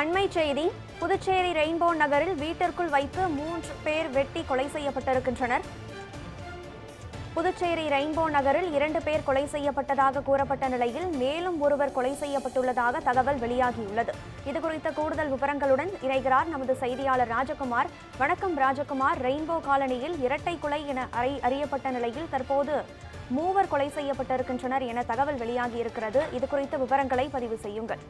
அண்மை செய்தி. புதுச்சேரி ரெயின்போ நகரில் வீட்டிற்குள் வைத்து 3 பேர் வெட்டி கொலை செய்யப்பட்டிருக்கின்றனர். புதுச்சேரி ரெயின்போ நகரில் 2 பேர் கொலை செய்யப்பட்டதாக கூறப்பட்ட நிலையில் மேலும் ஒருவர் கொலை செய்யப்பட்டுள்ளதாக தகவல் வெளியாகியுள்ளது. இதுகுறித்த கூடுதல் விவரங்களுடன் இணைகிறார் நமது செய்தியாளர் ராஜகுமார். வணக்கம் ராஜகுமார். ரெயின்போ காலனியில் இரட்டை கொலை என அறியப்பட்ட நிலையில் தற்போது 3 கொலை செய்யப்பட்டிருக்கின்றனர் என தகவல் வெளியாகியிருக்கிறது. இதுகுறித்த விவரங்களை பதிவு செய்யுங்கள்.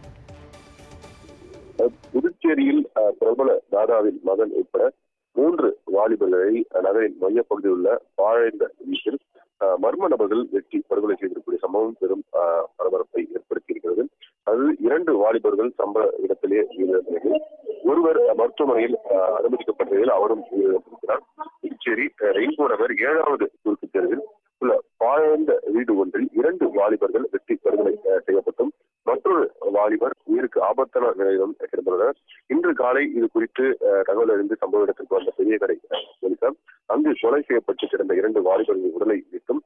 புதுச்சேரியில் பிரபல தாதாவின் மகன் உட்பட 3 வாலிபர்களை நகரின் மையப்பகுதியில் உள்ள பாழடைந்த வீட்டில் மர்ம நபர்கள் வெட்டி படுகொலை செய்திருக்கக்கூடிய சம்பவம் பெரும் பரபரப்பை ஏற்படுத்தியிருக்கிறது. அது 2 வாலிபர்கள் சம்பவ இடத்திலே உயிரிழந்தது. ஒருவர் மருத்துவமனையில் அனுமதிக்கப்பட்ட நிலையில் அவரும் உயிரிழந்திருக்கிறார். புதுச்சேரி ரெயின்போ நகர் 7வது குறுக்கு தெருவில் உள்ள பாழடைந்த வீடு ஒன்றில் 2 வாலிபர்கள் வெட்டி படுகொலை செய்யப்பட்டும் மற்றொரு வாலிபர் உயிருக்கு ஆபத்தான நிலையிலும் கிடந்துள்ளனர். இன்று காலை இது குறித்து தகவல் அறிந்து சம்பவ இடத்திற்கு வந்த பெரிய கடை போலீசார் அங்கு கொலை செய்யப்பட்டு கிடந்த 2 வாலிபர்களின் உடலை மீட்டும்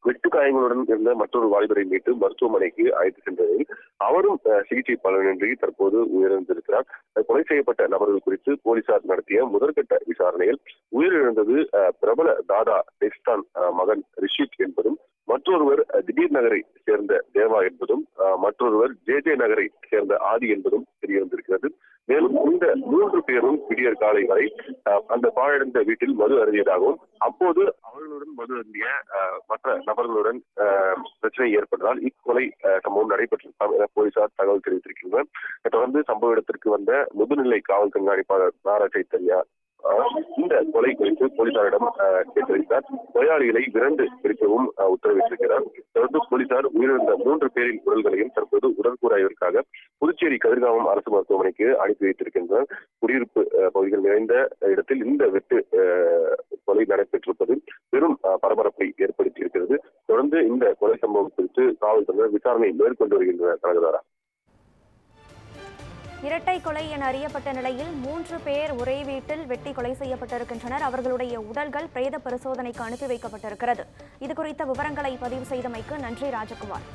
வெட்டு காயங்களுடன் இருந்த மற்றொரு வாலிபரை மீட்டு மருத்துவமனைக்கு அழைத்து சென்றதில் அவரும் சிகிச்சை பலனின்றி தற்போது உயிரிழந்திருக்கிறார். கொலை செய்யப்பட்ட நபர்கள் குறித்து போலீசார் நடத்திய முதற்கட்ட விசாரணையில் உயிரிழந்தது பிரபல தாதா டெஸ்டான் மகன் ரிஷித் என்பதும், மற்றொருவர் திடீர் நகரை சேர்ந்த தேவா என்பதும், மற்றொருவர் ஜே நகரை சேர்ந்த ஆதி என்பதும் தெரியவந்திருக்கிறது. மேலும் இந்த 3 பேரும் விடியற் காலை வரை அந்த பாழடைந்த வீட்டில் மது அருந்தியதாகவும் அப்போது அவர்களுடன் மது அருந்திய மற்ற நபர்களுடன் பிரச்சனை ஏற்பட்டதால் இக்கொலை சம்பவம் நடைபெற்ற போலீசார் தகவல் தெரிவித்திருக்கின்றனர். தொடர்ந்து சம்பவ இடத்திற்கு வந்த முதுநிலை காவல் கண்காணிப்பாளர் நாரா சைத்தன்யா இந்த கொலை குறித்து போலீசாரிடம் கேட்டறிந்தார். கொலையாளிகளை விரண்டு பிடிக்கவும் உத்தரவிட்டிருக்கிறார். தொடர்ந்து போலீசார் உயிரிழந்த 3 பேரின் உடல்களையும் தற்போது உடற்கூறாய்விற்காக புதுச்சேரி கதிர்காமம் அரசு மருத்துவமனைக்கு அனுப்பி வைத்திருக்கின்றனர். குடியிருப்பு பகுதிகள் நிறைந்த இடத்தில் இந்த வெட்டு கொலை நடைபெற்றிருப்பது பெரும் பரபரப்பை ஏற்படுத்தியிருக்கிறது. தொடர்ந்து இந்த கொலை சம்பவம் குறித்து காவல்துறையினர் விசாரணை மேற்கொண்டு வருகின்றனர். கனகதாரா, இரட்டை கொலை என அறியப்பட்ட நிலையில் 3 பேர் ஒரே வீட்டில் வெட்டி கொலை செய்யப்பட்டிருக்கின்றனர். அவர்களுடைய உடல்கள் பிரேத பரிசோதனைக்கு அனுப்பி வைக்கப்பட்டிருக்கிறது. இதுகுறித்த விவரங்களை பதிவு செய்தமைக்கு நன்றி ராஜகுமார்.